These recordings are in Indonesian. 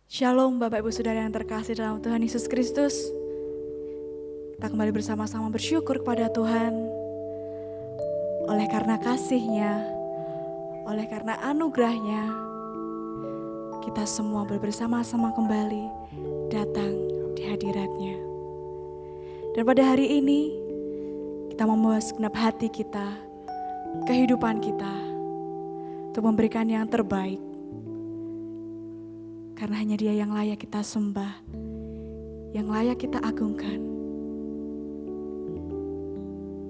Shalom Bapak Ibu Saudara yang terkasih dalam Tuhan Yesus Kristus. Kita kembali bersama-sama bersyukur kepada Tuhan. Oleh karena kasih-Nya, oleh karena anugerah-Nya, kita semua bersama-sama kembali datang di hadirat-Nya. Dan pada hari ini, kita membawa segenap hati kita, kehidupan kita, untuk memberikan yang terbaik. Karena hanya Dia yang layak kita sembah, yang layak kita agungkan.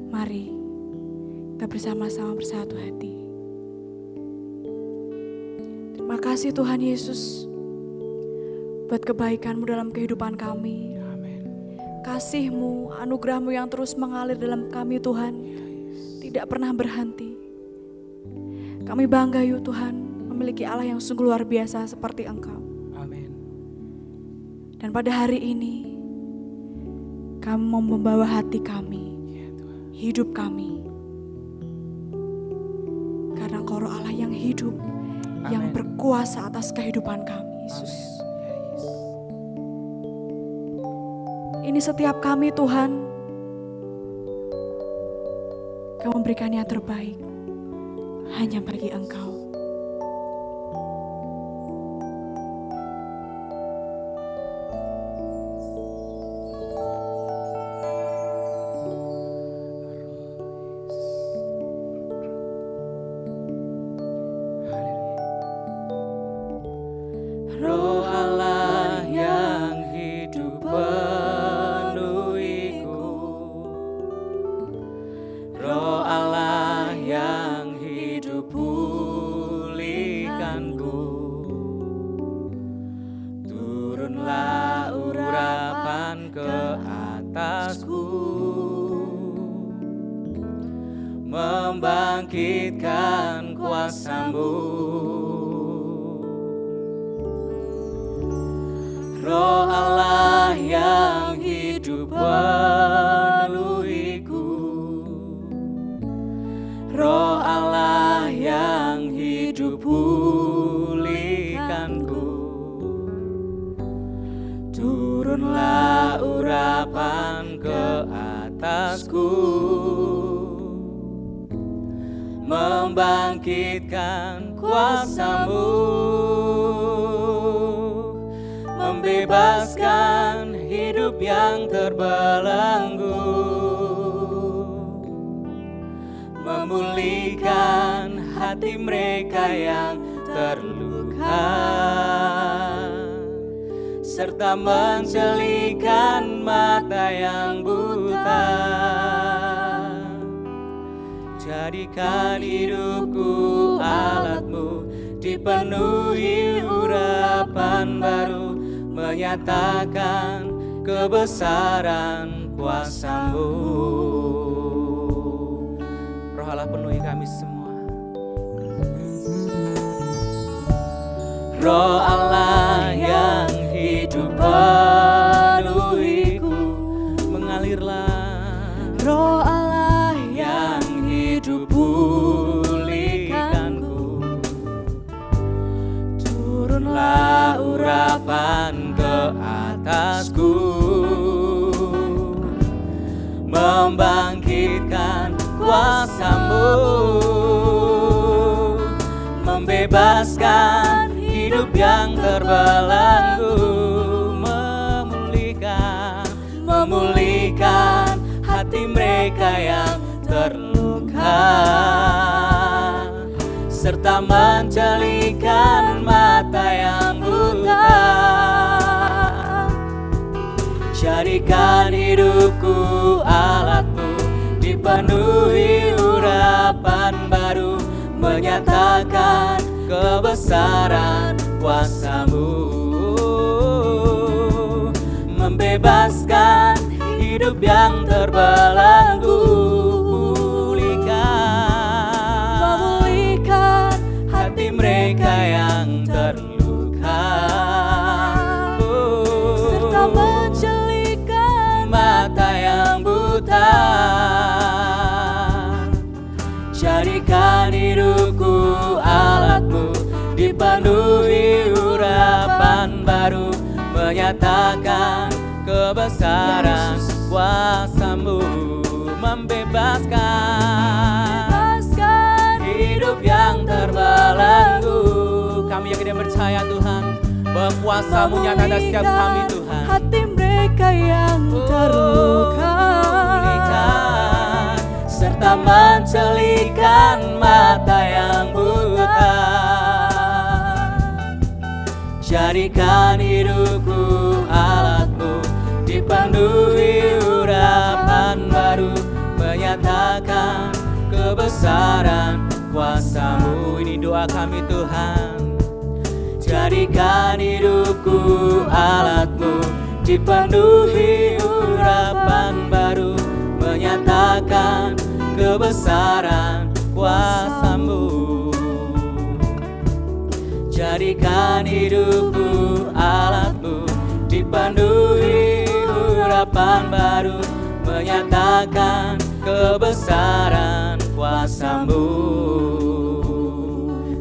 Mari kita bersama-sama bersatu hati. Terima kasih Tuhan Yesus buat kebaikan-Mu dalam kehidupan kami. Kasih-Mu, anugerah-Mu yang terus mengalir dalam kami Tuhan, tidak pernah berhenti. Kami bangga yuk Tuhan, memiliki Allah yang sungguh luar biasa seperti Engkau. Dan pada hari ini, kami mau membawa hati kami, hidup kami. Karena Engkau Roh Allah yang hidup, yang berkuasa atas kehidupan kami, Yesus. Ini setiap kami Tuhan, Kau memberikan yang terbaik, hanya bagi Engkau. Roh Allah yang hidup penuhiku, Roh Allah yang hidup pulihkanku, turunlah urapan ke atasku, membangkitkan kuasa-Mu. Roh Allah yang hidup penuhiku, Roh Allah yang hidup pulihkanku, turunlah urapan ke atasku, membangkitkan kuasa-Mu, membebaskan hidup yang terbelenggu, memulihkan hati mereka yang terluka, serta menjelikan mata yang buta. Jadikan hidupku alat-Mu, dipenuhi urapan baru, menyatakan kebesaran kuasa-Mu. Roh Allah penuhi kami semua. Roh Allah yang hidup penuhiku, mengalirlah. Roh Allah yang hidup pulihkanku, turunlah urapan ke atasku, membangkitkan kuasa-Mu, membebaskan hidup yang terbelenggu, memulihkan hati mereka yang terluka, serta menjelikan mata yang buta. Jadikan hidupku alat-Mu, dipenuhi urapan baru, menyatakan kebesaran kuasa-Mu, membebaskan hidup yang terbelenggu, memulihkan hati mereka yang terluka, serta menjelikan mata yang buta. Jadikan hidupku alat-Mu, dipenuhi urapan baru, menyatakan kebesaran kuasa-Mu membebaskan hidup yang terbelenggu. Kami yakin dan percaya Tuhan bahwa kuasa-Mu nyata atas setiap kami Tuhan. Hati mereka yang terluka, serta mencelikan mata yang buta. Jadikan hidupku alat-Mu, dipenuhi urapan baru, menyatakan kebesaran kuasa-Mu. Ini doa kami Tuhan. Jadikan hidupku alat-Mu, dipenuhi urapan baru, menyatakan kebesaran kuasa-Mu. Jadikan hidupku alat-Mu, dipenuhi urapan baru, menyatakan kebesaran kuasa-Mu.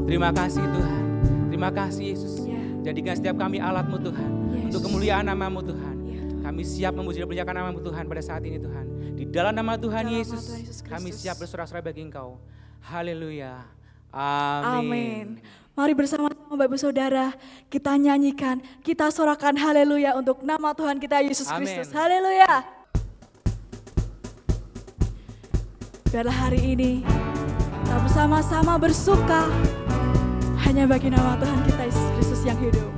Terima kasih Tuhan, terima kasih Yesus. Jadikan setiap kami alat-Mu Tuhan, untuk kemuliaan nama-Mu Tuhan. Kami siap memuji dan berjalan nama-Mu Tuhan pada saat ini Tuhan. Di dalam nama Tuhan Yesus, kami siap bersorak-sorai bagi Engkau. Haleluya. Amin. Mari bersama-sama Bapak Ibu Saudara, kita nyanyikan, kita sorakan haleluya untuk nama Tuhan kita Yesus Kristus. Haleluya. Biarlah hari ini kita bersama-sama bersuka hanya bagi nama Tuhan kita Yesus Kristus yang hidup.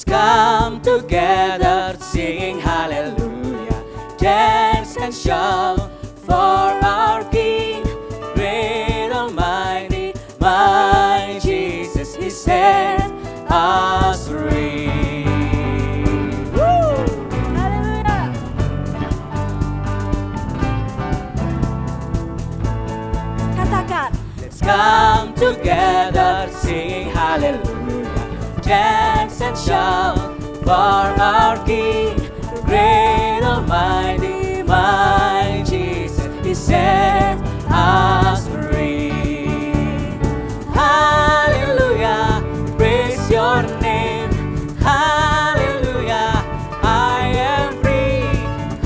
Come together singing hallelujah, dance and shout for our King, great almighty, my Jesus, He set us free. Haleluya. Katakan, Let's come together singing hallelujah, dance and shout for our King, great almighty, my Jesus, He set us free. Hallelujah, praise Your name. Hallelujah, I am free.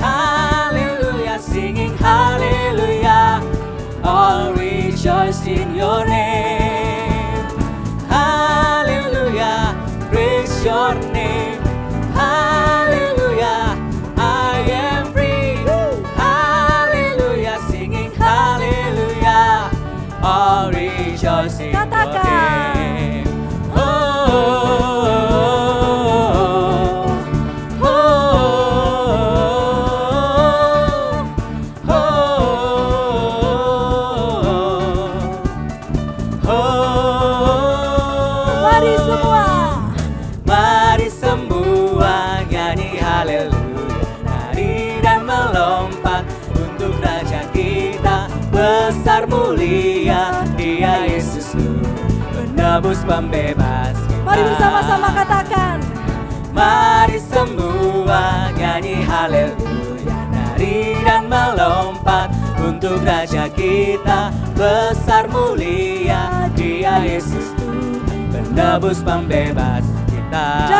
Hallelujah, singing hallelujah, all rejoice in Your name. Hallelujah, praise Your name. Hallelujah, I am free. Hallelujah, singing hallelujah, all rejoice in Your name. Oh, oh, oh, oh, oh. mari semua. Mari semua nyanyi haleluya, nari dan melompat untuk Raja kita. Besar mulia Dia Yesus penebus pembebas kita. Mari bersama-sama katakan. Mari semua nyanyi haleluya, nari dan melompat untuk Raja kita. Besar mulia Dia Yesus penebus pembebas kita.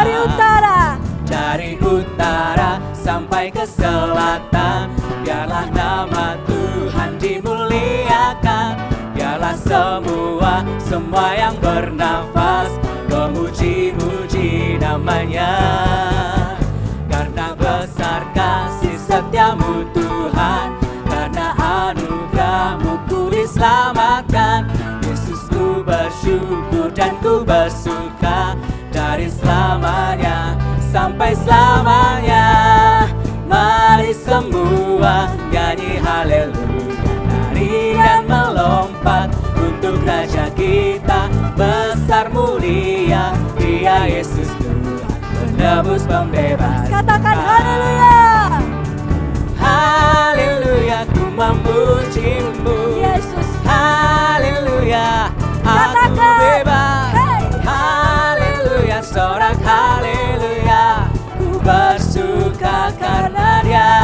Dari utara sampai ke selatan, biarlah nama Tuhan dimuliakan. Biarlah semua yang bernafas memuji-muji namanya. Karena besar kasih setiamu Tuhan, karena anugerahmu ku diselamatkan. Yesus, ku bersyukur dan ku bersuka, dari selamanya sampai selamanya. Mari semua nyanyi haleluya, nari dan melompat untuk Raja kita. Besar mulia Dia Yesus Tuhan penebus pembebas. Katakan haleluya. Haleluya, ku memuji-Mu Yesus. Haleluya, aku Katakan. bebas. Hey. Haleluya, sorak haleluya, ku bersuka karena Dia.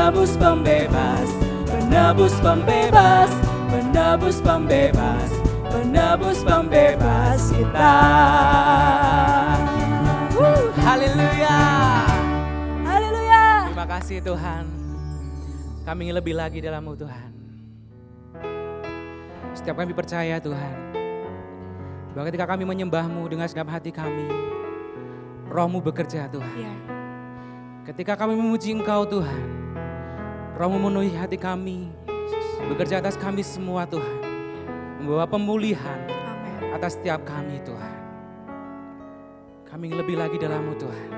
penebus pembebas, penebus pembebas, penebus pembebas, penebus pembebas kita. Haleluya. Haleluya. Terima kasih Tuhan. Kami ingin lebih lagi dalam-Mu Tuhan. Setiap kami percaya Tuhan, bahwa ketika kami menyembah-Mu dengan segenap hati kami, Roh-Mu bekerja Tuhan. Ya. Ketika kami memuji Engkau Tuhan, Roh-Mu memenuhi hati kami, bekerja atas kami semua Tuhan, membawa pemulihan Amin. atas setiap kami Tuhan. Kami ingin lebih lagi dalam-Mu Tuhan,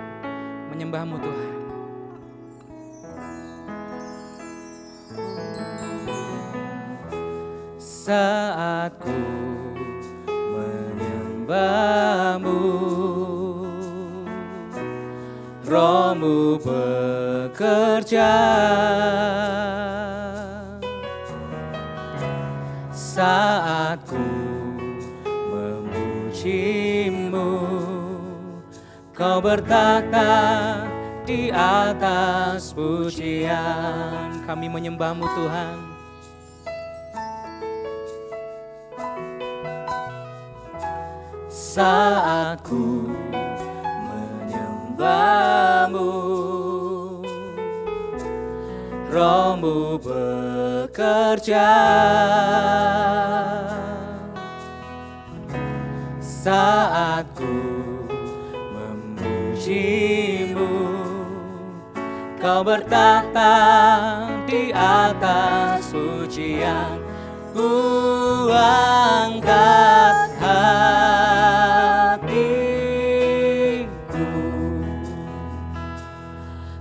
menyembah-Mu Tuhan. Saat ku menyembah-Mu, Roh-Mu bekerja. Saat ku memuji-Mu, Kau bertahta di atas pujian. Kami menyembah-Mu Tuhan. Saat ku menyembah-Mu, Roh-Mu bekerja. Saat ku memuji-Mu, Kau bertahta di atas pujian. Ku angkat hatiku,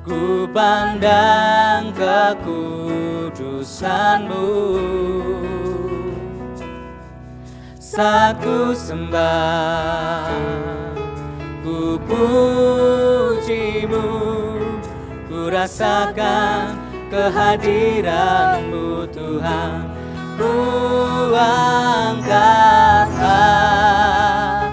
ku pandang kekudusan-Mu. Saat ku sembah, ku puji-Mu, ku rasakan kehadiran-Mu Tuhan. Ku angkat hatiku,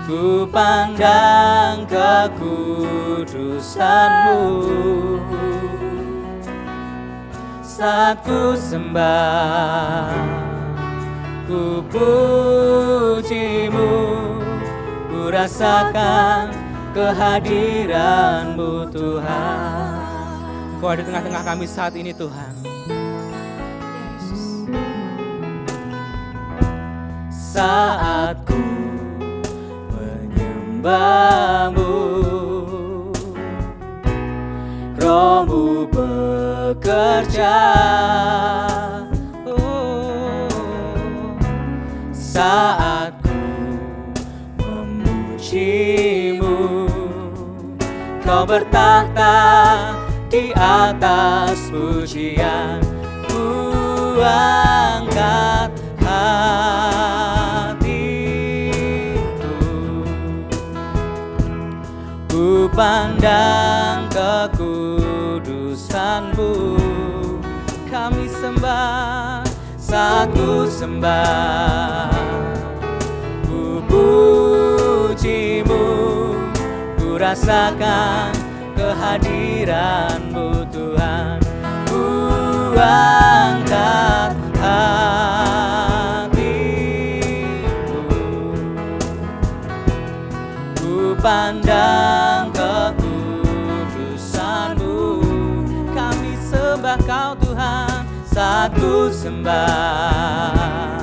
ku pandang kekudusan-Mu. Saat ku sembah, ku puji-Mu, ku rasakan kehadiran-Mu Tuhan. Kau ada di tengah-tengah kami saat ini Tuhan. Saat ku menyembah-Mu, Roh-Mu bekerja. Saat ku memuji-Mu, Kau bertahta di atas pujian. Ku angkat hatiku, ku pandang kekudusan-Mu. Kami sembah, saat ku sembah, ku puji-Mu, ku rasakan kehadiran-Mu Tuhan. Ku angkat hatiku, ku pandang kekudusan-Mu. Kami sembah Kau Tuhan, saat ku sembah,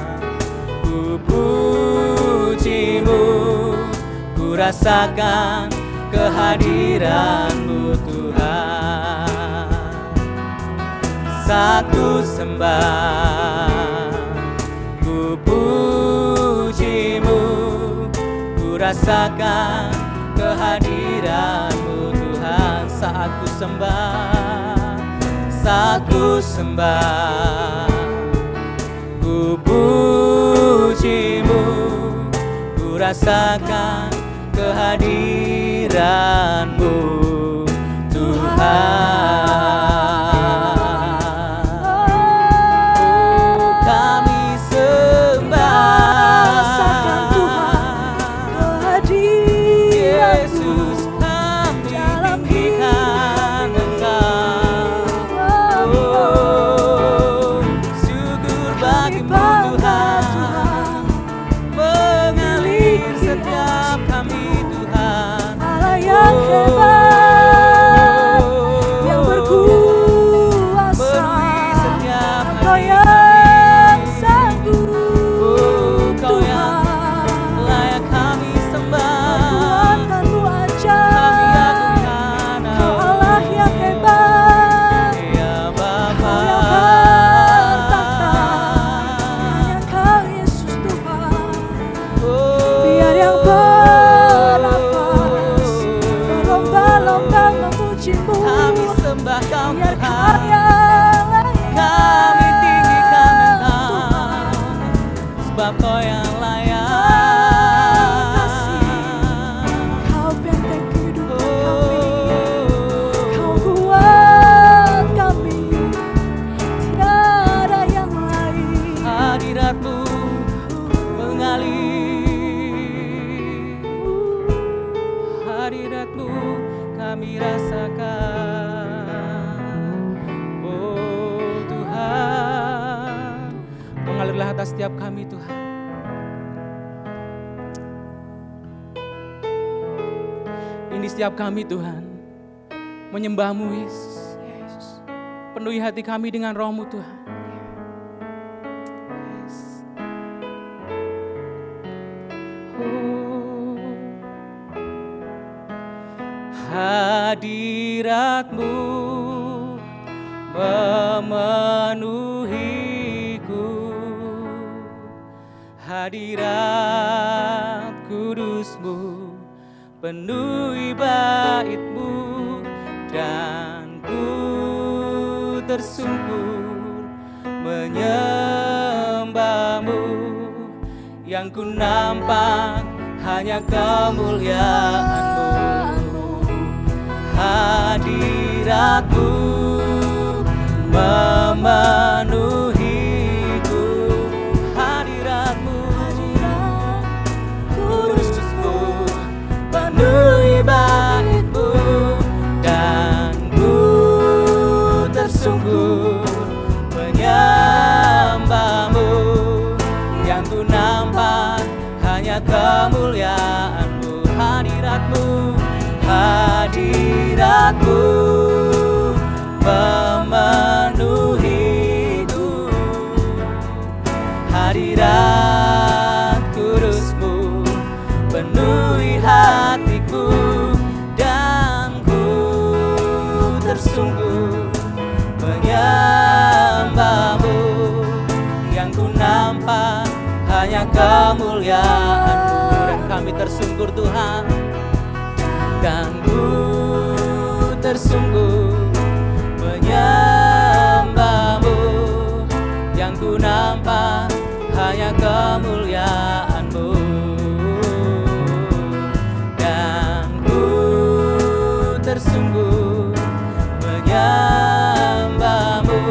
ku puji-Mu, ku rasakan kehadiran-Mu Tuhan. Saat ku sembah, ku puji-Mu, ku rasakan kehadiran-Mu Tuhan. Saat ku sembah, saat ku sembah, ku puji-Mu, ku rasakan kehadiran-Mu Tuhan. Oh, kami sembah Yesus, setiap kami Tuhan. Allah yang hebat, yang berkuasa, Penuhi setiap Engkau hati yang kami. sanggup, Kau yang Tuhan. layak kami sembah. Perbuatanmu ajaib, Kami agungkan Kau Allah yang hebat, Ya Bapa. Kau yang bertahta, hanya Kau Yesus Tuhan. Biar yang bernafas berlomba-lomba memuji-Mu, Kami sembah Kau biar Kau Tuhan. yang layak, Kami tinggikan Engkau, Tuhan. sebab Kau yang layak. Kau benteng kehidupan kami, Kau kuat kami, tiada yang lain. Hadirat-Mu mengalir, hadirat-Mu kami rasakan. Oh Tuhan, mengalirlah atas setiap kami Tuhan. Ini setiap kami Tuhan, menyembah-Mu Yesus. Penuhi hati kami dengan Roh-Mu Tuhan. Hadirat-Mu memenuhiku, hadirat kudus-Mu penuhi bait-Mu, dan ku tersungkur menyembah-Mu. Yang ku nampak hanya kemuliaan-Mu. Hadirat-Mu memenuhiku, hadirat-Mu kudus-Mu penuhi bait-Mu, dan ku tersungkur menyembah-Mu. Yang ku nampak hanya kemuliaan-Mu. Hadirat-Mu, hadirat-Mu memenuhiku, hadirat kudus-Mu penuhi hatiku, dan ku tersungkur menyembah-Mu. Yang ku nampak hanya kemuliaan-Mu, dan kami tersungkur Tuhan, dan ku tersungkur menyembah-Mu. Yang ku nampak hanya kemuliaan-Mu, dan ku tersungkur menyembah-Mu.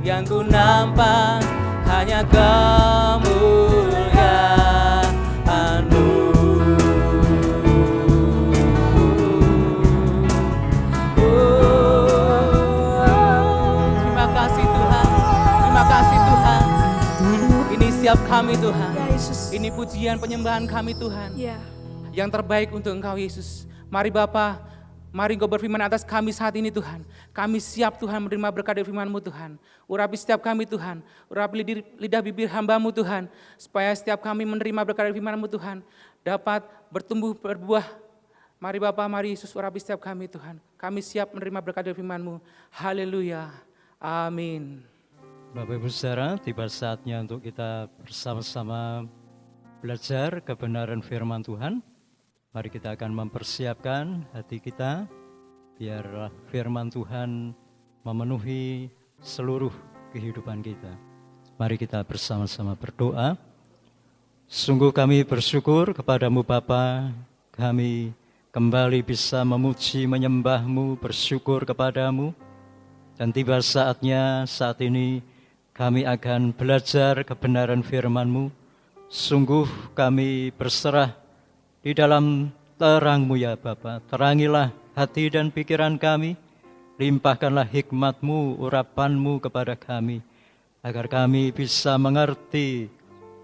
Yang ku nampak hanya kemuliaan-Mu. Terima kasih Tuhan, terima kasih Tuhan. Ini siap kami Tuhan, Ya Yesus. ini pujian penyembahan kami Tuhan. Ya. Yang terbaik untuk Engkau Yesus. Mari Bapa, mari Engkau berfirman atas kami saat ini Tuhan. Kami siap Tuhan menerima berkat dari firman-Mu Tuhan. Urapi setiap kami Tuhan, urapi lidah bibir hamba-Mu Tuhan, supaya setiap kami menerima berkat dari firman-Mu Tuhan dapat bertumbuh berbuah. Mari Bapa, mari Yesus, urapi setiap kami Tuhan. Kami siap menerima berkat dari firman-Mu. Haleluya. Amin. Bapak Ibu Saudara, tiba saatnya untuk kita bersama-sama belajar kebenaran firman Tuhan. Mari kita akan mempersiapkan hati kita biar firman Tuhan memenuhi seluruh kehidupan kita. Mari kita bersama-sama berdoa. Sungguh kami bersyukur kepadamu Bapa, kami kembali bisa memuji menyembah-Mu, bersyukur kepadamu. Dan tiba saatnya saat ini kami akan belajar kebenaran firman-Mu. Sungguh kami berserah di dalam terang-Mu ya Bapa. Terangilah hati dan pikiran kami, limpahkanlah hikmat-Mu, urapan-Mu kepada kami, agar kami bisa mengerti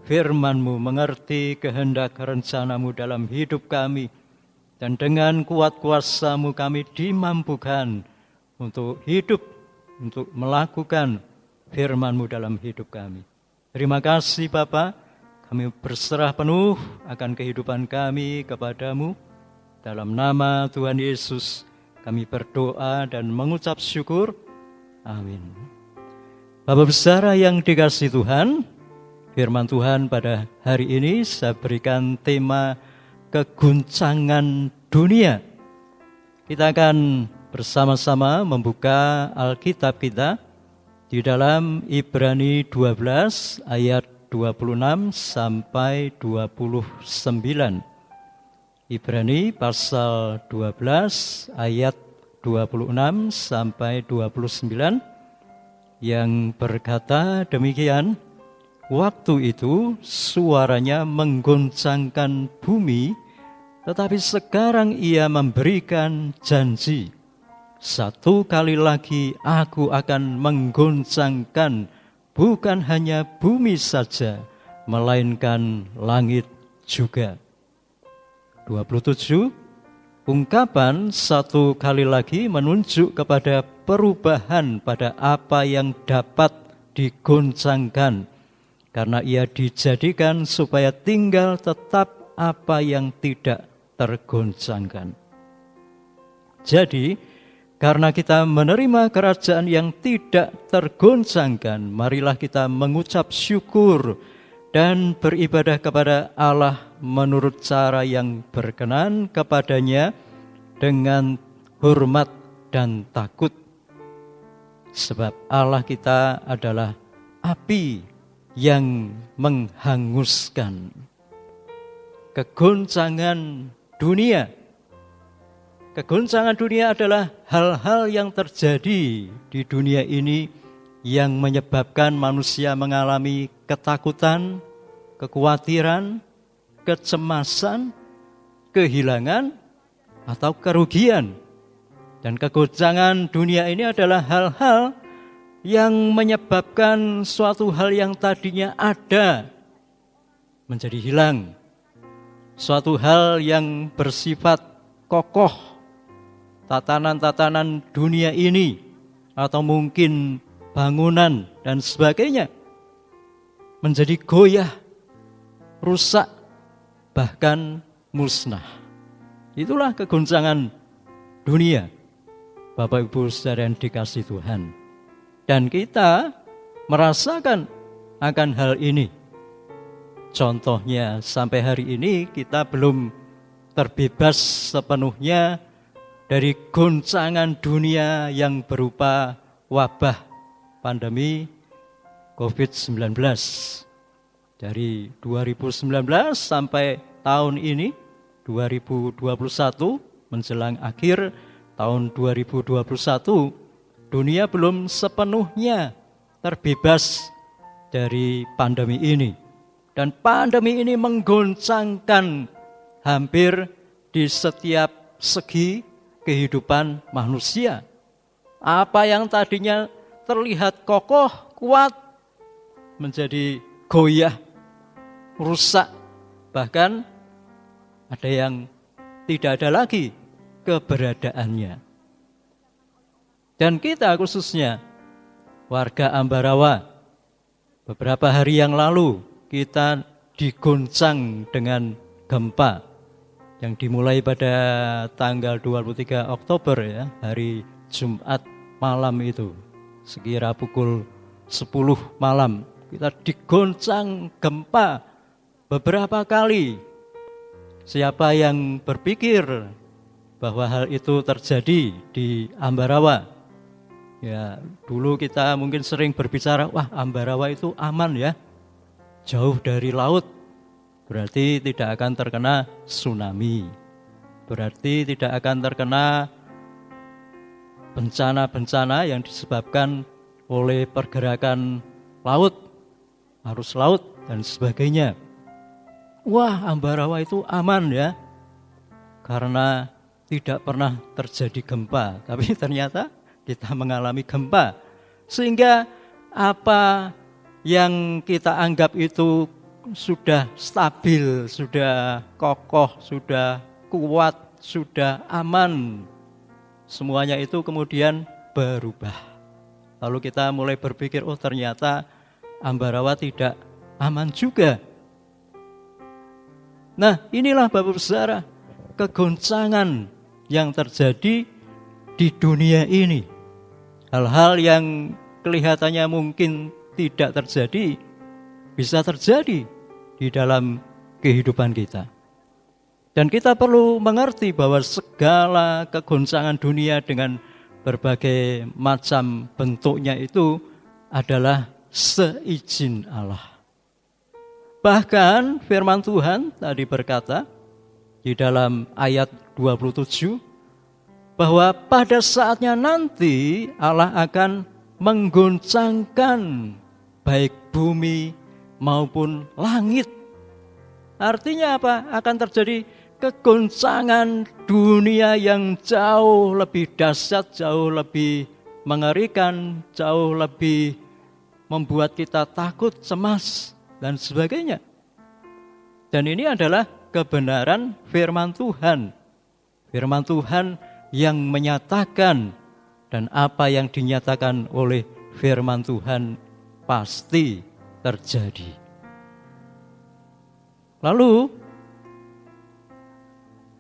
firman-Mu, mengerti kehendak rencana-Mu dalam hidup kami. Dan dengan kuat kuasa-Mu kami dimampukan untuk hidup, untuk melakukan firman-Mu dalam hidup kami. Terima kasih Bapa, kami berserah penuh akan kehidupan kami kepada-Mu. Dalam nama Tuhan Yesus kami berdoa dan mengucap syukur. Amin. Bapak besar yang dikasihi Tuhan, firman Tuhan pada hari ini saya berikan tema keguncangan dunia. Kita akan bersama-sama membuka Alkitab kita di dalam Ibrani 12 ayat 26 sampai 29. Ibrani pasal 12 ayat 26 sampai 29 yang berkata demikian. Waktu itu suaranya menggoncangkan bumi, tetapi sekarang ia memberikan janji. Satu kali lagi aku akan menggoncangkan bukan hanya bumi saja, melainkan langit juga. 27. Ungkapan satu kali lagi menunjuk kepada perubahan pada apa yang dapat digoncangkan, karena ia dijadikan supaya tinggal tetap apa yang tidak tergoncangkan. Jadi, karena kita menerima kerajaan yang tidak tergoncangkan, marilah kita mengucap syukur dan beribadah kepada Allah menurut cara yang berkenan kepadanya dengan hormat dan takut. Sebab Allah kita adalah api yang menghanguskan. Kegoncangan dunia. Kegoncangan dunia adalah hal-hal yang terjadi di dunia ini yang menyebabkan manusia mengalami ketakutan, kekhawatiran, kecemasan, kehilangan, atau kerugian. Dan kegoncangan dunia ini adalah hal-hal yang menyebabkan suatu hal yang tadinya ada menjadi hilang. Suatu hal yang bersifat kokoh, tatanan-tatanan dunia ini, atau mungkin bangunan dan sebagainya, menjadi goyah, rusak, bahkan musnah. Itulah kegoncangan dunia, Bapak Ibu saudara yang dikasihi Tuhan. Dan kita merasakan akan hal ini. Contohnya sampai hari ini kita belum terbebas sepenuhnya dari goncangan dunia yang berupa wabah pandemi COVID-19. Dari 2019 sampai tahun ini 2021 menjelang akhir tahun 2021, dunia belum sepenuhnya terbebas dari pandemi ini. Dan pandemi ini menggoncangkan hampir di setiap segi kehidupan manusia. Apa yang tadinya terlihat kokoh, kuat, menjadi goyah, rusak. Bahkan ada yang tidak ada lagi keberadaannya. Dan kita khususnya warga Ambarawa, beberapa hari yang lalu kita digoncang dengan gempa yang dimulai pada tanggal 23 Oktober ya, hari Jumat malam itu, sekira pukul 10 malam kita digoncang gempa beberapa kali. Siapa yang berpikir bahwa hal itu terjadi di Ambarawa? Ya, dulu kita mungkin sering berbicara, wah Ambarawa itu aman ya, jauh dari laut, berarti tidak akan terkena tsunami, berarti tidak akan terkena bencana-bencana yang disebabkan oleh pergerakan laut, arus laut dan sebagainya. Wah, Ambarawa itu aman ya, karena tidak pernah terjadi gempa. Tapi ternyata kita mengalami gempa, sehingga apa yang kita anggap itu sudah stabil, sudah kokoh, sudah kuat, sudah aman. Semuanya itu kemudian berubah. Lalu kita mulai berpikir, oh ternyata Ambarawa tidak aman juga. Nah, inilah Bapak Saudara, kegoncangan yang terjadi di dunia ini. Hal-hal yang kelihatannya mungkin tidak terjadi, bisa terjadi di dalam kehidupan kita. Dan kita perlu mengerti bahwa segala kegoncangan dunia dengan berbagai macam bentuknya itu adalah seizin Allah. Bahkan firman Tuhan tadi berkata di dalam ayat 27 bahwa pada saatnya nanti Allah akan menggoncangkan baik bumi maupun langit. Artinya apa? Akan terjadi kegoncangan dunia yang jauh lebih dahsyat, jauh lebih mengerikan, jauh lebih membuat kita takut, cemas, dan sebagainya. Dan ini adalah kebenaran firman Tuhan. Firman Tuhan yang menyatakan, dan apa yang dinyatakan oleh firman Tuhan pasti terjadi. Lalu,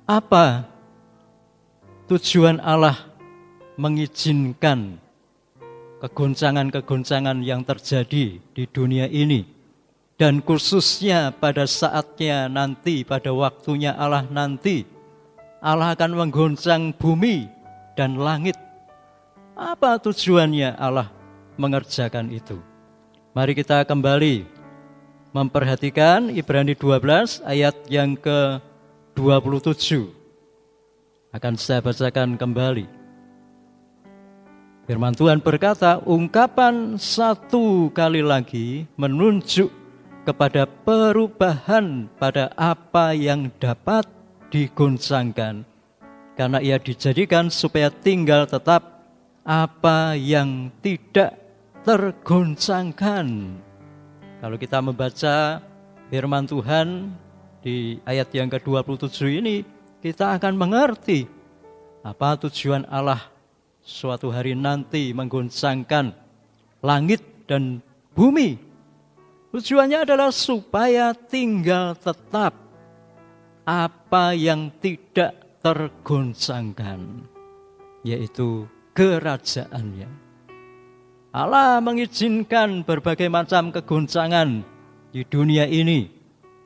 apa tujuan Allah mengizinkan kegoncangan-kegoncangan yang terjadi di dunia ini? Dan khususnya pada saatnya nanti, pada waktunya Allah nanti, Allah akan menggoncang bumi dan langit. Apa tujuannya Allah mengerjakan itu? Mari kita kembali memperhatikan Ibrani 12 ayat yang ke-27. Akan saya bacakan kembali. Firman Tuhan berkata, ungkapan satu kali lagi menunjuk kepada perubahan pada apa yang dapat digoncangkan, karena ia dijadikan supaya tinggal tetap apa yang tidak tergoncangkan. Kalau kita membaca firman Tuhan di ayat yang ke-27 ini, kita akan mengerti apa tujuan Allah suatu hari nanti menggoncangkan langit dan bumi. Tujuannya adalah supaya tinggal tetap apa yang tidak tergoncangkan, yaitu kerajaannya. Allah mengizinkan berbagai macam kegoncangan di dunia ini,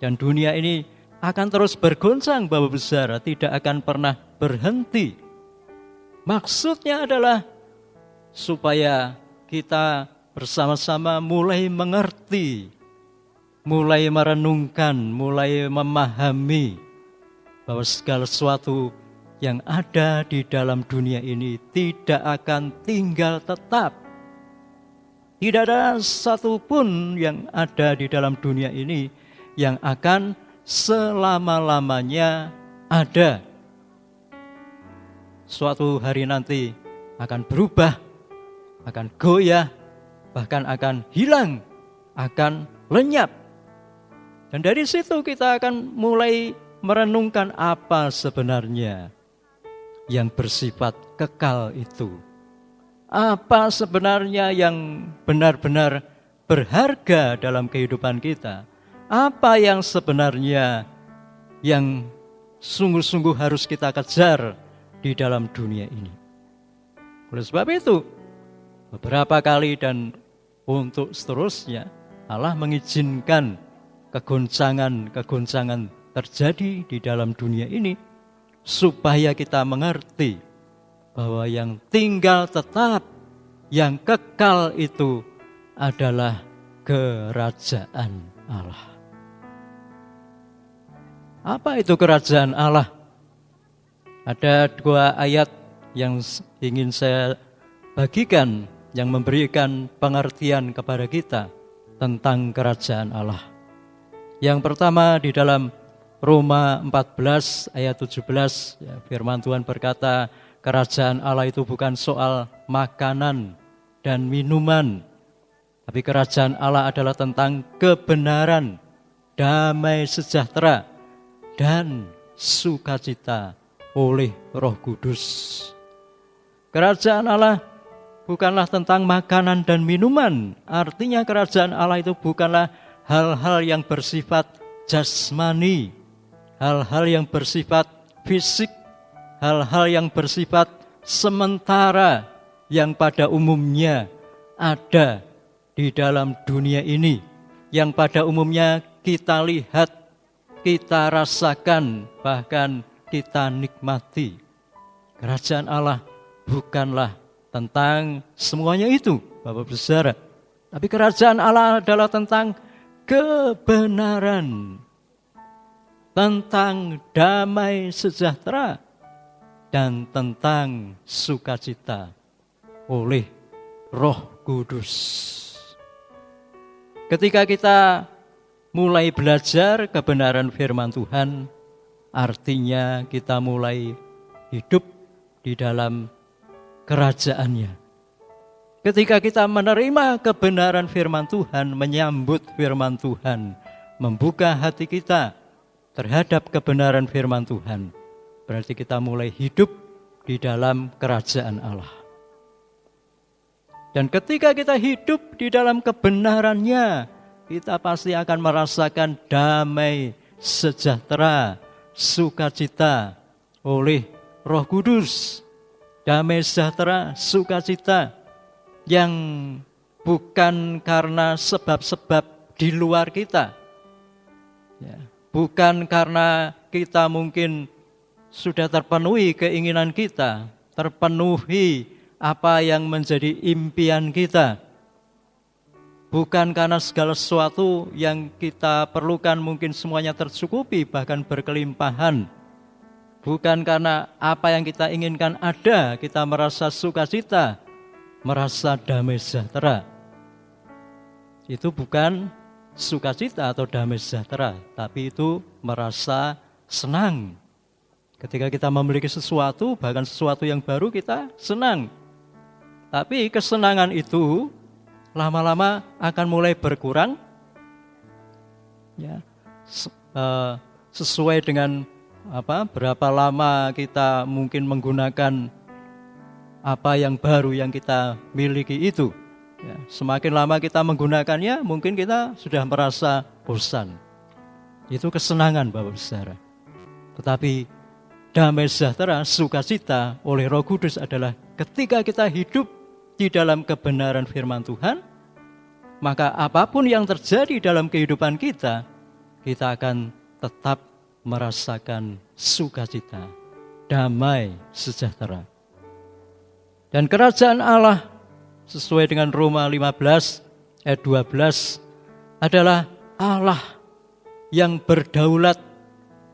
dan dunia ini akan terus bergoncang, Bapak Saudara, tidak akan pernah berhenti. Maksudnya adalah supaya kita bersama-sama mulai mengerti, mulai merenungkan, mulai memahami bahwa segala sesuatu yang ada di dalam dunia ini tidak akan tinggal tetap. Tidak ada satupun yang ada di dalam dunia ini yang akan selama-lamanya ada. Suatu hari nanti akan berubah, akan goyah, bahkan akan hilang, akan lenyap. Dan dari situ kita akan mulai merenungkan apa sebenarnya yang bersifat kekal itu. Apa sebenarnya yang benar-benar berharga dalam kehidupan kita. Apa yang sebenarnya yang sungguh-sungguh harus kita kejar di dalam dunia ini. Oleh sebab itu, beberapa kali dan untuk seterusnya, Allah mengizinkan kegoncangan-kegoncangan terjadi di dalam dunia ini supaya kita mengerti bahwa yang tinggal tetap, yang kekal itu adalah kerajaan Allah. Apa itu kerajaan Allah? Ada dua ayat yang ingin saya bagikan yang memberikan pengertian kepada kita tentang kerajaan Allah. Yang pertama di dalam Roma 14 ayat 17, ya, firman Tuhan berkata, kerajaan Allah itu bukan soal makanan dan minuman, tapi kerajaan Allah adalah tentang kebenaran, damai sejahtera, dan sukacita oleh Roh Kudus. Kerajaan Allah bukanlah tentang makanan dan minuman. Artinya kerajaan Allah itu bukanlah hal-hal yang bersifat jasmani, hal-hal yang bersifat fisik, hal-hal yang bersifat sementara yang pada umumnya ada di dalam dunia ini, yang pada umumnya kita lihat, kita rasakan, bahkan kita nikmati. Kerajaan Allah bukanlah tentang semuanya itu, Bapak-Ibu Saudara. Tapi kerajaan Allah adalah tentang kebenaran, tentang damai sejahtera, dan tentang sukacita oleh Roh Kudus. Ketika kita mulai belajar kebenaran firman Tuhan, artinya kita mulai hidup di dalam kerajaannya. Ketika kita menerima kebenaran firman Tuhan, menyambut firman Tuhan, membuka hati kita terhadap kebenaran firman Tuhan, berarti kita mulai hidup di dalam kerajaan Allah. Dan ketika kita hidup di dalam kebenarannya, kita pasti akan merasakan damai, sejahtera, sukacita oleh Roh Kudus. Damai sejahtera, sukacita yang bukan karena sebab-sebab di luar kita. Bukan karena kita mungkin sudah terpenuhi keinginan kita, terpenuhi apa yang menjadi impian kita. Bukan karena segala sesuatu yang kita perlukan mungkin semuanya tercukupi, bahkan berkelimpahan. Bukan karena apa yang kita inginkan ada, kita merasa sukacita, merasa damai sejahtera. Itu bukan sukacita atau damai sejahtera, tapi itu merasa senang. Ketika kita memiliki sesuatu, bahkan sesuatu yang baru, kita senang. Tapi kesenangan itu lama-lama akan mulai berkurang, ya, sesuai dengan berapa lama kita mungkin menggunakan apa yang baru yang kita miliki itu. Ya, semakin lama kita menggunakannya, mungkin kita sudah merasa bosan. Itu kesenangan, Bapak Saudara. Tetapi damai sejahtera, sukacita oleh Roh Kudus adalah ketika kita hidup di dalam kebenaran firman Tuhan, maka apapun yang terjadi dalam kehidupan kita, kita akan tetap merasakan sukacita, damai sejahtera. Dan kerajaan Allah sesuai dengan Roma 15 ayat 12 adalah Allah yang berdaulat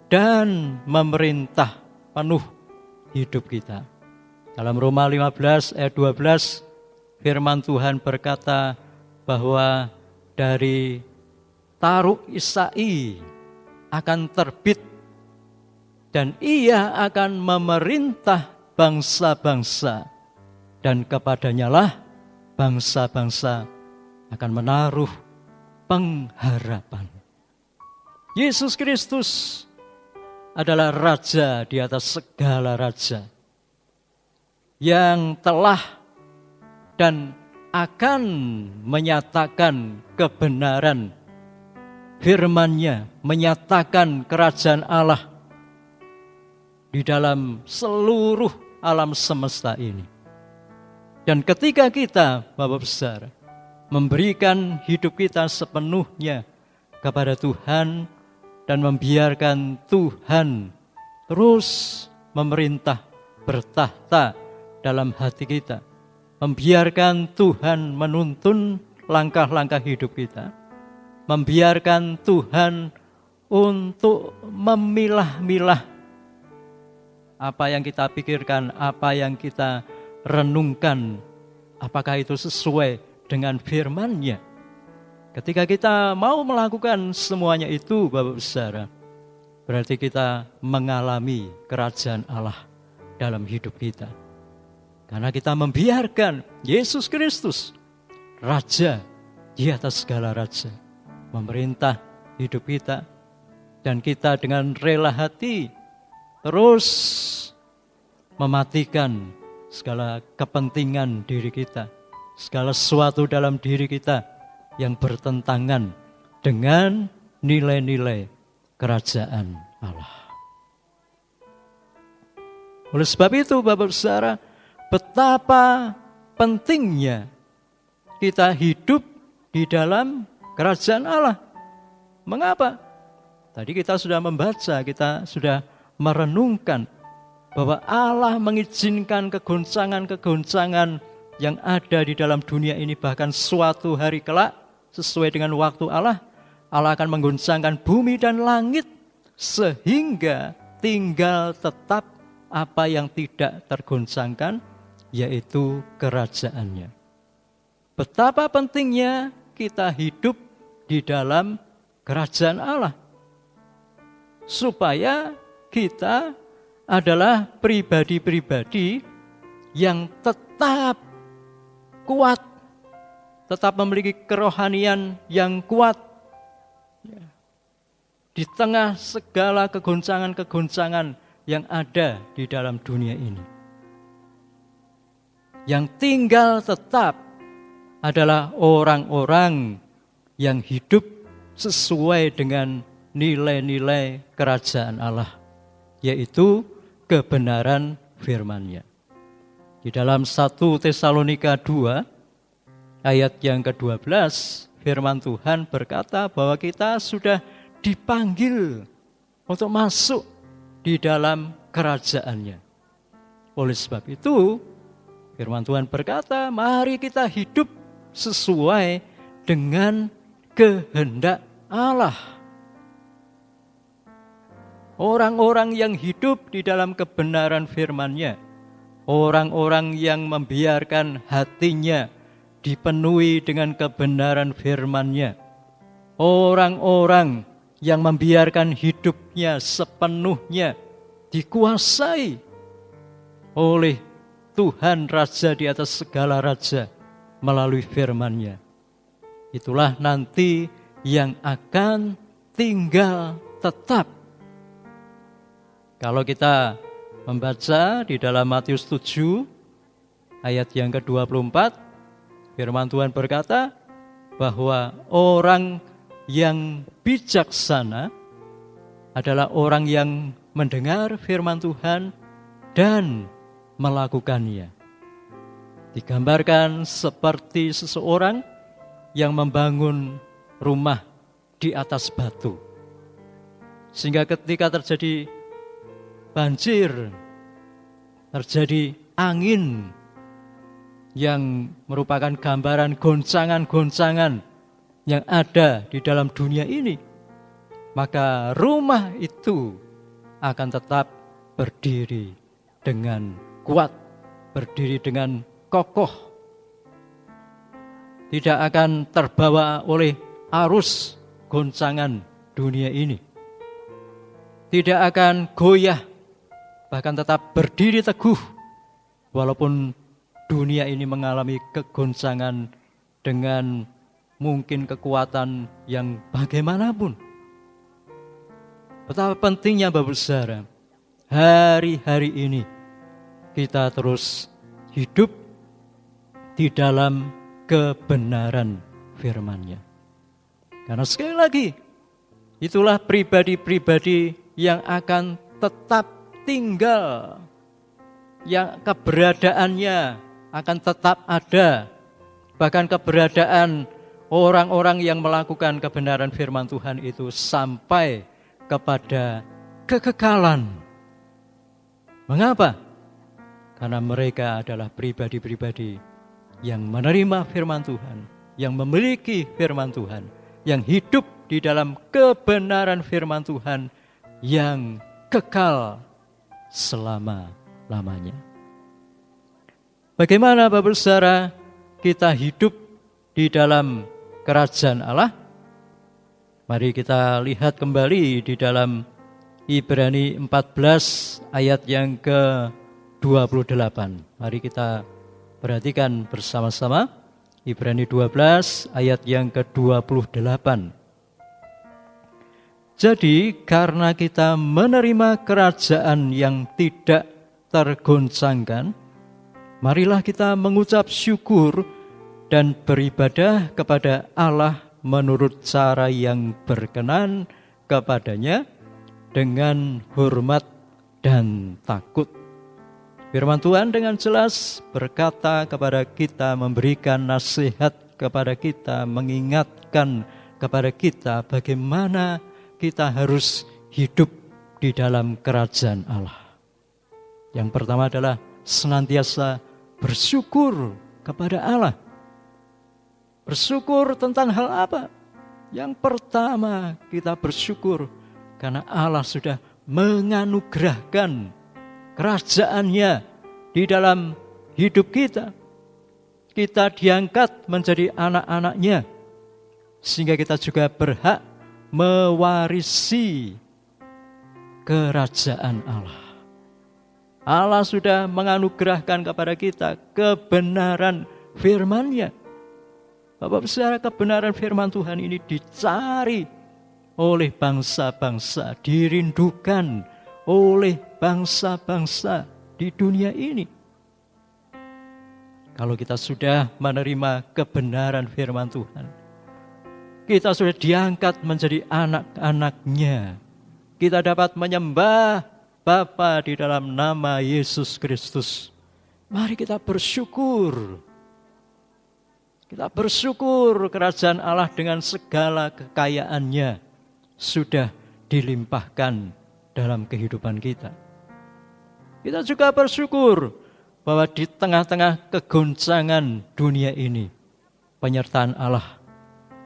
dan memerintah penuh hidup kita. Dalam Roma 15 ayat 12, firman Tuhan berkata bahwa dari Taruk Isai akan terbit dan ia akan memerintah bangsa-bangsa, dan kepadanya lah bangsa-bangsa akan menaruh pengharapan. Yesus Kristus adalah Raja di atas segala raja, yang telah dan akan menyatakan kebenaran firman-Nya, menyatakan kerajaan Allah di dalam seluruh alam semesta ini. Dan ketika kita, Bapak Saudara, memberikan hidup kita sepenuhnya kepada Tuhan dan membiarkan Tuhan terus memerintah, bertahta dalam hati kita, membiarkan Tuhan menuntun langkah-langkah hidup kita, membiarkan Tuhan untuk memilah-milah apa yang kita pikirkan, apa yang kita renungkan, apakah itu sesuai dengan firman-Nya. Ketika kita mau melakukan semuanya itu, Bapak Saudara, berarti kita mengalami kerajaan Allah dalam hidup kita. Karena kita membiarkan Yesus Kristus, Raja di atas segala raja, memerintah hidup kita. Dan kita dengan rela hati terus mematikan segala kepentingan diri kita, segala sesuatu dalam diri kita yang bertentangan dengan nilai-nilai kerajaan Allah. Oleh sebab itu Bapak Saudara, betapa pentingnya kita hidup di dalam kerajaan Allah. Mengapa? Tadi kita sudah membaca, kita sudah merenungkan bahwa Allah mengizinkan kegoncangan-kegoncangan yang ada di dalam dunia ini, bahkan suatu hari kelak sesuai dengan waktu Allah akan menggoncangkan bumi dan langit sehingga tinggal tetap apa yang tidak tergoncangkan, yaitu kerajaannya. Betapa pentingnya kita hidup di dalam kerajaan Allah, supaya kita adalah pribadi-pribadi yang tetap kuat, tetap memiliki kerohanian yang kuat di tengah segala kegoncangan-kegoncangan yang ada di dalam dunia ini. Yang tinggal tetap adalah orang-orang yang hidup sesuai dengan nilai-nilai kerajaan Allah, yaitu kebenaran firman-Nya. Di dalam 1 Tesalonika 2 ayat yang ke-12, firman Tuhan berkata bahwa kita sudah dipanggil untuk masuk di dalam kerajaan-Nya. Oleh sebab itu, firman Tuhan berkata, mari kita hidup sesuai dengan kehendak Allah. Orang-orang yang hidup di dalam kebenaran firman-Nya, orang-orang yang membiarkan hatinya dipenuhi dengan kebenaran firman-Nya, orang-orang yang membiarkan hidupnya sepenuhnya dikuasai oleh Tuhan Raja di atas segala raja melalui firman-Nya. Itulah nanti yang akan tinggal tetap. Kalau kita membaca di dalam Matius 7 ayat yang ke-24, firman Tuhan berkata bahwa orang yang bijaksana adalah orang yang mendengar firman Tuhan dan melakukannya. Digambarkan seperti seseorang yang membangun rumah di atas batu. Sehingga ketika terjadi banjir, terjadi angin yang merupakan gambaran goncangan-goncangan yang ada di dalam dunia ini, maka rumah itu akan tetap berdiri dengan kuat, berdiri dengan kokoh, tidak akan terbawa oleh arus goncangan dunia ini, tidak akan goyah, bahkan tetap berdiri teguh walaupun dunia ini mengalami kegoncangan dengan mungkin kekuatan yang bagaimanapun. Betapa pentingnya Bapak Saudara, hari-hari ini kita terus hidup di dalam kebenaran firman-Nya. Karena sekali lagi, itulah pribadi-pribadi yang akan tetap tinggal, yang keberadaannya akan tetap ada. Bahkan keberadaan orang-orang yang melakukan kebenaran firman Tuhan itu sampai kepada kekekalan. Mengapa? Karena mereka adalah pribadi-pribadi yang menerima firman Tuhan, yang memiliki firman Tuhan, yang hidup di dalam kebenaran firman Tuhan yang kekal selama-lamanya. Bagaimana Bapak Saudara kita hidup di dalam kerajaan Allah? Mari kita lihat kembali di dalam Ibrani 14 ayat yang ke-28. Mari kita perhatikan bersama-sama Ibrani 12 ayat yang ke-28. Jadi karena kita menerima kerajaan yang tidak tergoncangkan, marilah kita mengucap syukur dan beribadah kepada Allah menurut cara yang berkenan kepadanya dengan hormat dan takut. Firman Tuhan dengan jelas berkata kepada kita, memberikan nasihat kepada kita, mengingatkan kepada kita bagaimana kita harus hidup di dalam kerajaan Allah. Yang pertama adalah senantiasa bersyukur kepada Allah. Bersyukur tentang hal apa? Yang pertama, kita bersyukur karena Allah sudah menganugerahkan kerajaannya di dalam hidup kita. Kita diangkat menjadi anak-anaknya, sehingga kita juga berhak mewarisi kerajaan Allah. Allah sudah menganugerahkan kepada kita kebenaran firman-Nya. Bapak Saudara, kebenaran firman Tuhan ini dicari oleh bangsa-bangsa, dirindukan oleh bangsa-bangsa di dunia ini. Kalau kita sudah menerima kebenaran firman Tuhan, kita sudah diangkat menjadi anak-anak-Nya. Kita dapat menyembah Bapa di dalam nama Yesus Kristus. Mari kita bersyukur. Kita bersyukur kerajaan Allah dengan segala kekayaannya sudah dilimpahkan dalam kehidupan kita. Kita juga bersyukur bahwa di tengah-tengah kegoncangan dunia ini, penyertaan Allah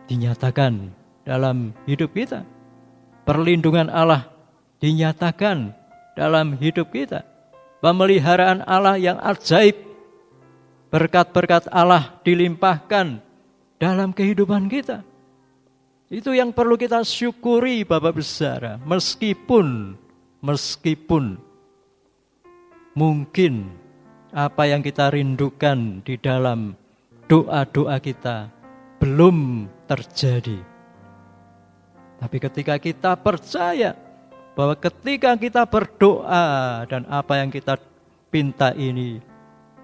dinyatakan dalam hidup kita. Perlindungan Allah dinyatakan dalam hidup kita. Pemeliharaan Allah yang ajaib, berkat-berkat Allah dilimpahkan dalam kehidupan kita. Itu yang perlu kita syukuri Bapak Saudara. Meskipun mungkin apa yang kita rindukan di dalam doa-doa kita belum terjadi. Tapi ketika kita percaya bahwa ketika kita berdoa dan apa yang kita pinta ini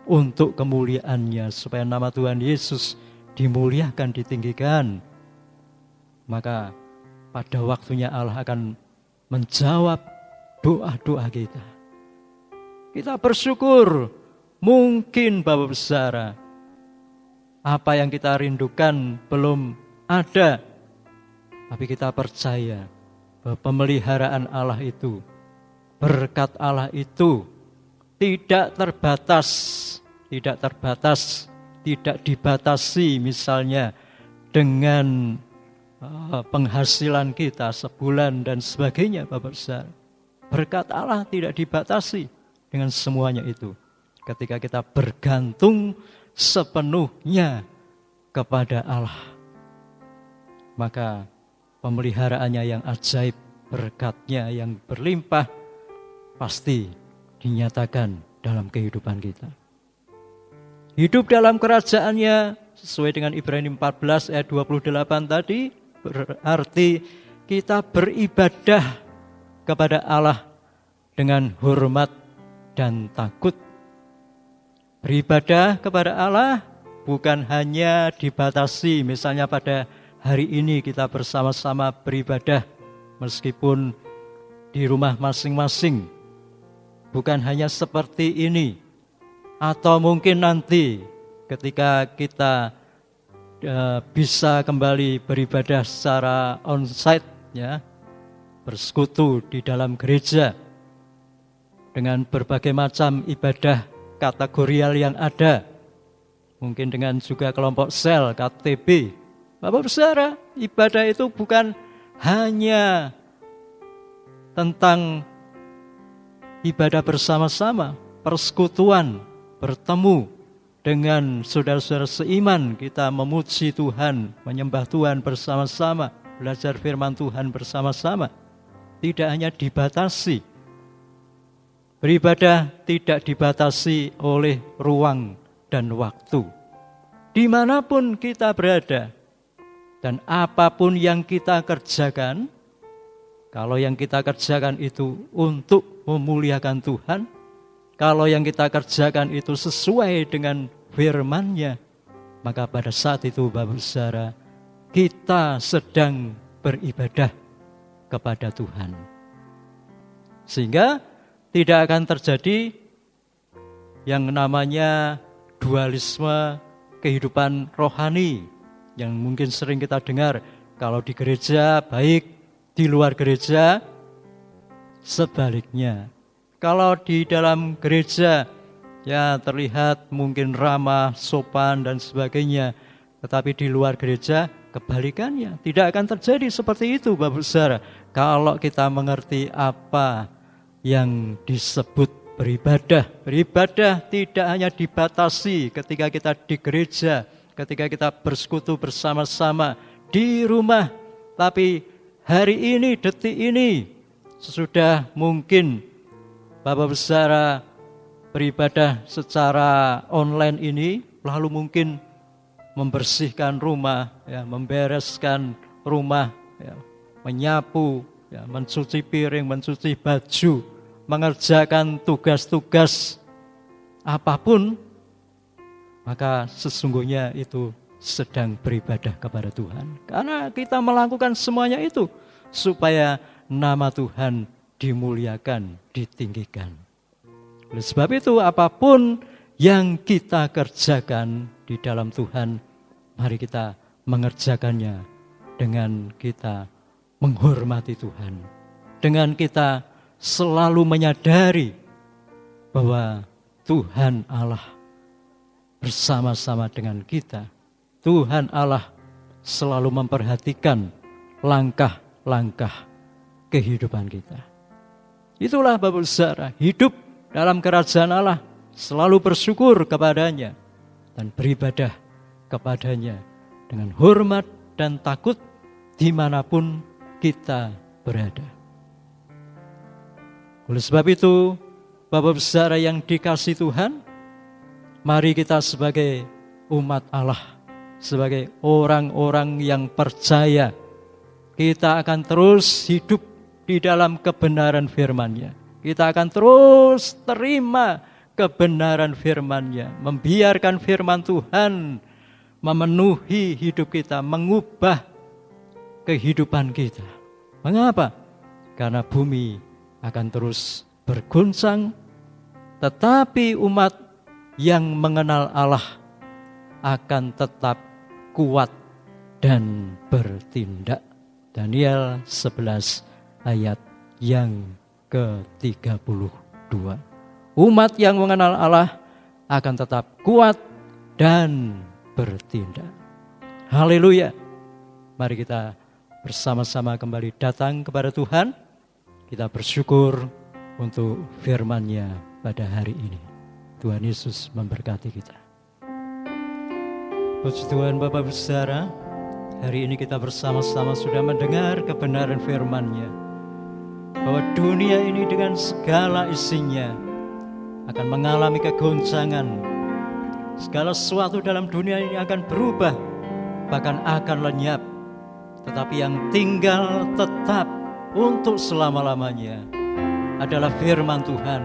untuk kemuliaan-Nya, supaya nama Tuhan Yesus dimuliakan, ditinggikan, maka pada waktunya Allah akan menjawab doa-doa kita. Kita bersyukur, mungkin Bapak Saudara, apa yang kita rindukan belum ada, tapi kita percaya bahwa pemeliharaan Allah itu, berkat Allah itu tidak terbatas, tidak dibatasi misalnya dengan penghasilan kita sebulan dan sebagainya, Bapak Saudara. Berkat Allah tidak dibatasi dengan semuanya itu. Ketika kita bergantung sepenuhnya kepada Allah, maka pemeliharaannya yang ajaib, berkatnya yang berlimpah pasti dinyatakan dalam kehidupan kita. Hidup dalam kerajaannya sesuai dengan Ibrani 14 ayat 28 tadi, berarti kita beribadah kepada Allah dengan hormat dan takut. Beribadah kepada Allah bukan hanya dibatasi, misalnya pada hari ini kita bersama-sama beribadah meskipun di rumah masing-masing. Bukan hanya seperti ini. Atau mungkin nanti ketika kita bisa kembali beribadah secara onsite, ya, bersekutu di dalam gereja dengan berbagai macam ibadah kategorial yang ada, mungkin dengan juga kelompok sel, KTB. Bapak Saudara, ibadah itu bukan hanya tentang ibadah bersama-sama, persekutuan, bertemu dengan saudara-saudara seiman, kita memuji Tuhan, menyembah Tuhan bersama-sama, belajar firman Tuhan bersama-sama. Tidak hanya dibatasi. Beribadah tidak dibatasi oleh ruang dan waktu. Dimanapun kita berada dan apapun yang kita kerjakan, Kalau yang kita kerjakan itu untuk memuliakan Tuhan, kalau yang kita kerjakan itu sesuai dengan firman-Nya, maka pada saat itu Bapak Saudara, kita sedang beribadah kepada Tuhan. Sehingga tidak akan terjadi yang namanya dualisme kehidupan rohani yang mungkin sering kita dengar. Kalau di gereja baik, di luar gereja sebaliknya. Kalau di dalam gereja ya terlihat mungkin ramah, sopan dan sebagainya, tetapi di luar gereja kebalikannya. Tidak akan terjadi seperti itu Bapak Saudara. Kalau kita mengerti apa yang disebut beribadah. Beribadah tidak hanya dibatasi ketika kita di gereja, ketika kita bersekutu bersama-sama di rumah, tapi hari ini, detik ini, sesudah mungkin Bapak Saudara beribadah secara online ini, lalu mungkin membersihkan rumah, ya, membereskan rumah, ya, menyapu, ya, mencuci piring, mencuci baju, mengerjakan tugas-tugas apapun, maka sesungguhnya itu sedang beribadah kepada Tuhan. Karena kita melakukan semuanya itu supaya nama Tuhan dimuliakan, ditinggikan. Oleh sebab itu apapun yang kita kerjakan di dalam Tuhan, mari kita mengerjakannya dengan kita menghormati Tuhan, dengan kita selalu menyadari bahwa Tuhan Allah bersama-sama dengan kita. Tuhan Allah selalu memperhatikan langkah-langkah kehidupan kita. Itulah Bapak Saudara, hidup dalam kerajaan Allah, selalu bersyukur kepadanya dan beribadah kepadanya dengan hormat dan takut dimanapun kita berada. Oleh sebab itu, Bapak Saudara yang dikasihi Tuhan, mari kita sebagai umat Allah, sebagai orang-orang yang percaya, kita akan terus hidup di dalam kebenaran firman-Nya. Kita akan terus terima kebenaran firman-Nya, membiarkan firman Tuhan memenuhi hidup kita, mengubah kehidupan kita. Mengapa? Karena bumi akan terus berguncang, tetapi umat yang mengenal Allah akan tetap kuat dan bertindak. Daniel 11 ayat yang ke-32. Umat yang mengenal Allah akan tetap kuat dan bertindak. Haleluya. Mari kita bersama-sama kembali datang kepada Tuhan. Kita bersyukur untuk firman-Nya pada hari ini. Tuhan Yesus memberkati kita. Puji Tuhan Bapak Saudara, hari ini kita bersama-sama sudah mendengar kebenaran firman-Nya, bahwa dunia ini dengan segala isinya akan mengalami kegoncangan. Segala sesuatu dalam dunia ini akan berubah, bahkan akan lenyap. Tetapi yang tinggal tetap untuk selama-lamanya adalah firman Tuhan.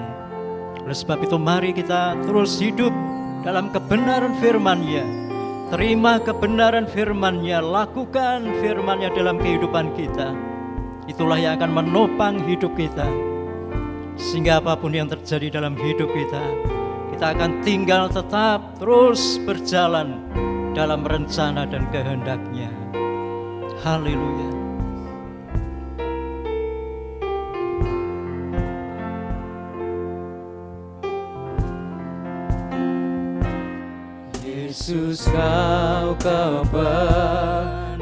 Oleh sebab itu mari kita terus hidup dalam kebenaran firman-Nya. Terima kebenaran firman-Nya, lakukan firman-Nya dalam kehidupan kita. Itulah yang akan menopang hidup kita. Sehingga apapun yang terjadi dalam hidup kita, kita akan tinggal tetap terus berjalan dalam rencana dan kehendak-Nya. Haleluya. Yesus, Kau kebenaran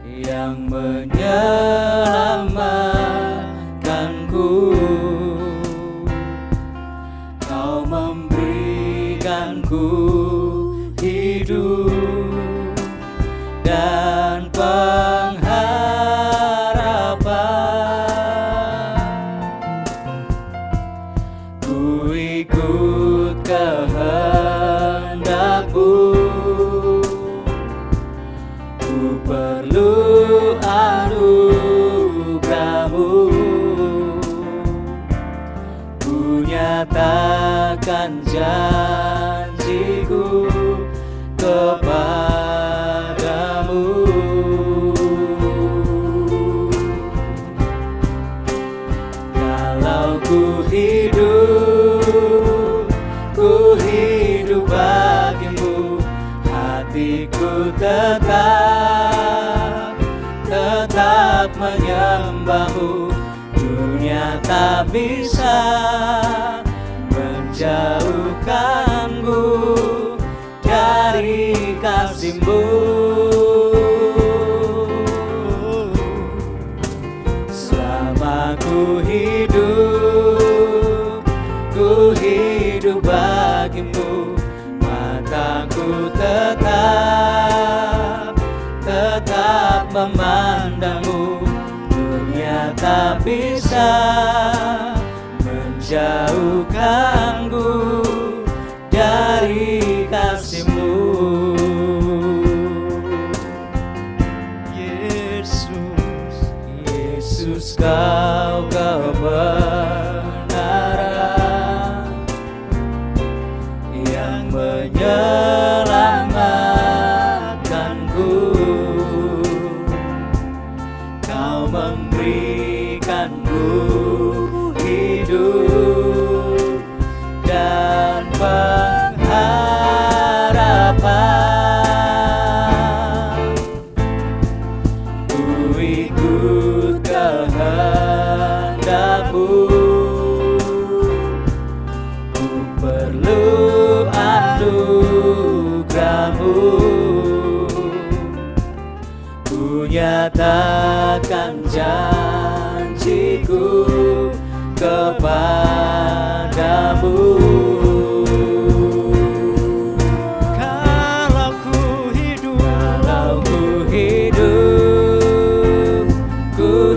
yang menyelamatkanku. Kau memberikanku hidup dan pengharapan. Ku ikut kehendak-Mu, ku perlu nyatakan janjiku kepadamu. Kalau ku hidup bagimu, hatiku tetap menyembahmu. Dunia tak bisa menjauhkanku dari kasih-Mu. Selama ku hidup bagimu, mataku tetap memandangmu. Dunia tak bisa menjauhkanku dari kasih-Mu. Yesus, Kau kebenaran yang menyelamatkanku. Kau memberikanku hidup dan pengharapan. Ku ikut kehendak-Mu, ku perlu anugerah-Mu. Ku nyatakan janjiku kepadamu. Kalau ku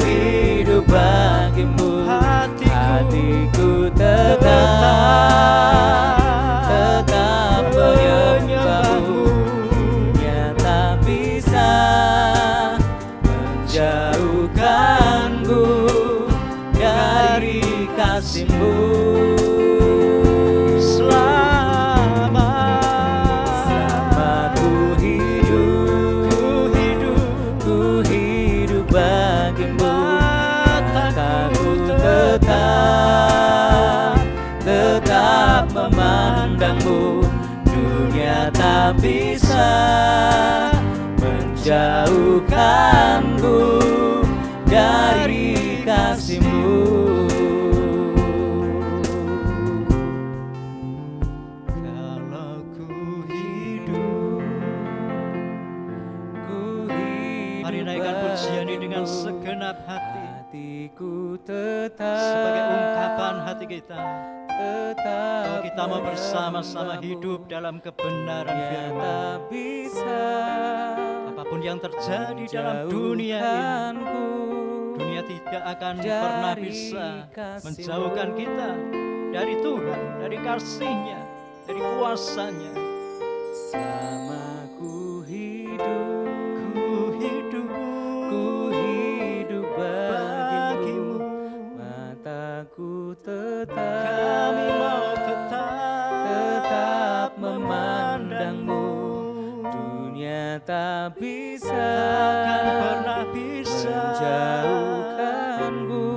hidup bagimu, hatiku tetap menyembahmu. Dunia tak bisa menjauhkanku dari kasih-Mu. Selama ku hidup bagimu, mataku tetap memandangmu. Dunia tak bisa menjauhkanku dari kasih-Mu. Kalau ku hidup, mari naikkan pujian ini dengan segenap hati. Hatiku tetap sebagai ungkapan hati kita, bahwa kita mau bersama-sama hidup dalam kebenaran firman. Apapun yang terjadi dalam dunia ini, dunia tidak akan pernah bisa menjauhkan kita dari Tuhan, dari kasih-Nya, dari kuasa-Nya. Selama ku hidup bagimu, mataku kami mau tetap memandangmu. Dunia tak bisa menjauhkanku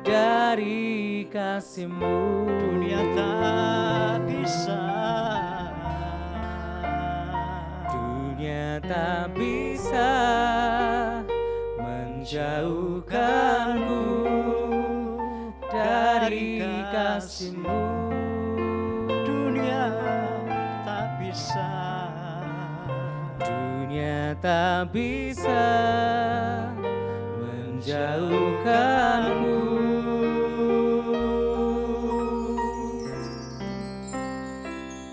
dari kasih-Mu. Dunia tak bisa menjauhkanku dari kasih-Mu. Dunia tak bisa menjauhkanmu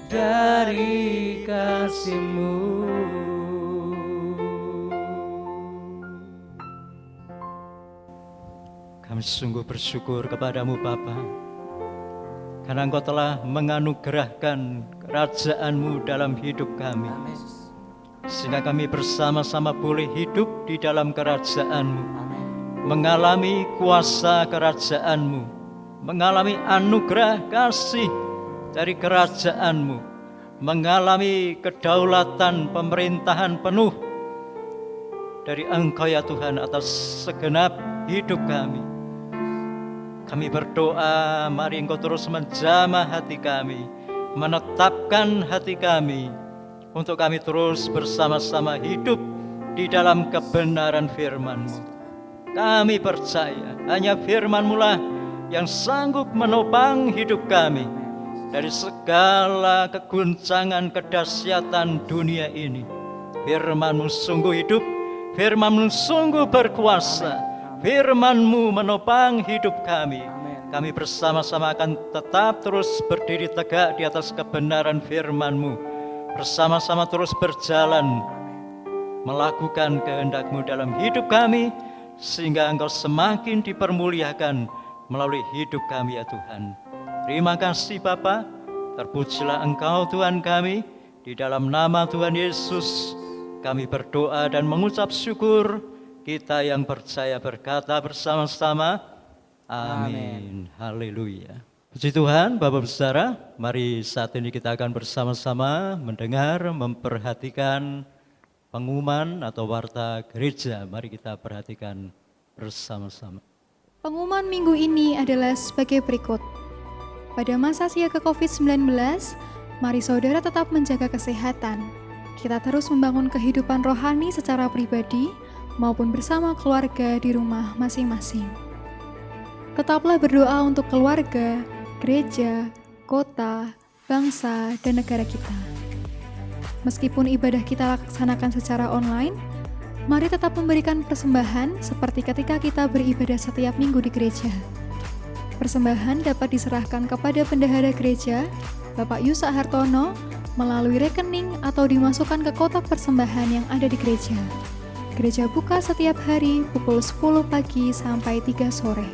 dari kasih-Mu. Kami sungguh bersyukur kepadamu Bapa, karena Engkau telah menganugerahkan kerajaan-Mu dalam hidup kami, sehingga kami bersama-sama boleh hidup di dalam kerajaan-Mu, mengalami kuasa kerajaan-Mu, mengalami anugerah kasih dari kerajaan-Mu, mengalami kedaulatan pemerintahan penuh dari Engkau ya Tuhan atas segenap hidup kami. Kami berdoa, mari Engkau terus menjamah hati kami, menetapkan hati kami, untuk kami terus bersama-sama hidup di dalam kebenaran firman-Mu. Kami percaya hanya firman-Mu lah yang sanggup menopang hidup kami dari segala keguncangan kedahsyatan dunia ini. Firman-Mu sungguh hidup, firman-Mu sungguh berkuasa, firman-Mu menopang hidup kami. Kami bersama-sama akan tetap terus berdiri tegak di atas kebenaran firman-Mu, bersama-sama terus berjalan melakukan kehendak-Mu dalam hidup kami, sehingga Engkau semakin dipermuliakan melalui hidup kami ya Tuhan. Terima kasih Bapa, terpujilah Engkau Tuhan kami. Di dalam nama Tuhan Yesus kami berdoa dan mengucap syukur. Kita yang percaya berkata bersama-sama, amin. Haleluya. Puji Tuhan, Bapak Saudara, mari saat ini kita akan bersama-sama mendengar, memperhatikan pengumuman atau warta gereja. Mari kita perhatikan bersama-sama. Pengumuman minggu ini adalah sebagai berikut. Pada masa siaga COVID-19, mari saudara tetap menjaga kesehatan. Kita terus membangun kehidupan rohani secara pribadi maupun bersama keluarga di rumah masing-masing. Tetaplah berdoa untuk keluarga, gereja, kota, bangsa, dan negara kita. Meskipun ibadah kita laksanakan secara online, mari tetap memberikan persembahan seperti ketika kita beribadah setiap minggu di gereja. Persembahan dapat diserahkan kepada bendahara gereja, Bapak Yusak Hartono, melalui rekening atau dimasukkan ke kotak persembahan yang ada di gereja. Gereja buka setiap hari pukul 10 pagi sampai 3 sore.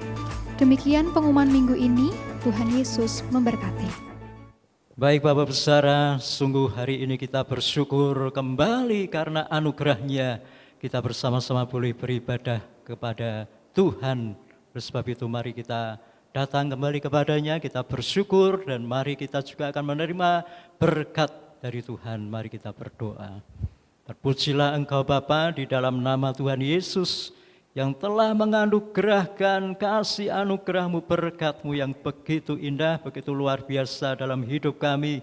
Demikian pengumuman minggu ini, Tuhan Yesus memberkati. Baik Bapak Saudara, sungguh hari ini kita bersyukur kembali karena anugerah-Nya kita bersama-sama boleh beribadah kepada Tuhan. Oleh sebab itu mari kita datang kembali kepada-Nya, kita bersyukur dan mari kita juga akan menerima berkat dari Tuhan. Mari kita berdoa. Terpujilah Engkau Bapa di dalam nama Tuhan Yesus yang telah menganugerahkan kasih anugerah-Mu, berkat-Mu yang begitu indah, begitu luar biasa dalam hidup kami,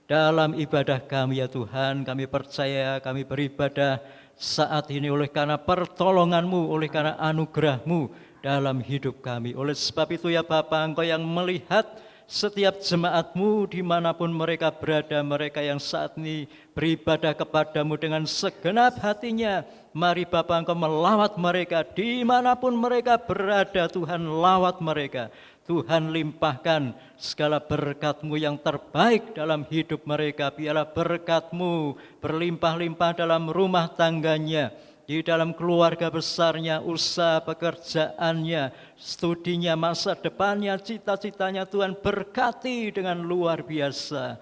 dalam ibadah kami ya Tuhan. Kami percaya kami beribadah saat ini oleh karena pertolongan-Mu, oleh karena anugerah-Mu dalam hidup kami. Oleh sebab itu ya Bapa, Engkau yang melihat setiap jemaat-Mu dimanapun mereka berada, mereka yang saat ini beribadah kepada-Mu dengan segenap hatinya. Mari Bapa, Engkau melawat mereka dimanapun mereka berada. Tuhan lawat mereka, Tuhan limpahkan segala berkat-Mu yang terbaik dalam hidup mereka. Biarlah berkat-Mu berlimpah-limpah dalam rumah tangganya, di dalam keluarga besarnya, usaha pekerjaannya, studinya, masa depannya, cita-citanya. Tuhan berkati dengan luar biasa.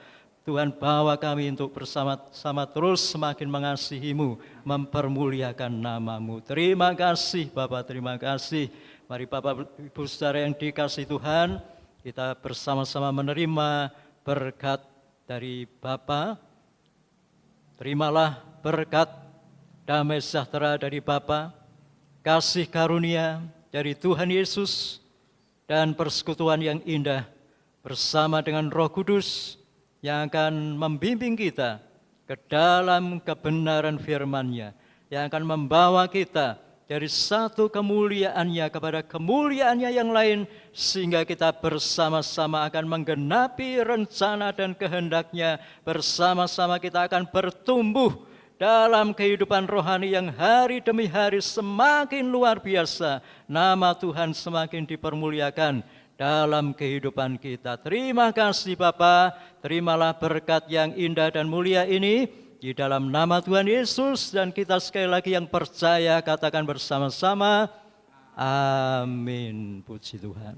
Tuhan bawa kami untuk bersama-sama terus semakin mengasihi-Mu, mempermuliakan nama-Mu. Terima kasih Bapak, terima kasih. Mari Bapak Ibu Saudara yang dikasihi Tuhan, kita bersama-sama menerima berkat dari Bapa. Terimalah berkat damai sejahtera dari Bapa, kasih karunia dari Tuhan Yesus, dan persekutuan yang indah bersama dengan Roh Kudus yang akan membimbing kita ke dalam kebenaran firman-Nya, yang akan membawa kita dari satu kemuliaan-Nya kepada kemuliaan-Nya yang lain, sehingga kita bersama-sama akan menggenapi rencana dan kehendak-Nya. Bersama-sama kita akan bertumbuh dalam kehidupan rohani yang hari demi hari semakin luar biasa. Nama Tuhan semakin dipermuliakan dalam kehidupan kita. Terima kasih Bapa, terimalah berkat yang indah dan mulia ini di dalam nama Tuhan Yesus, dan kita sekali lagi yang percaya katakan bersama-sama, amin. Puji Tuhan.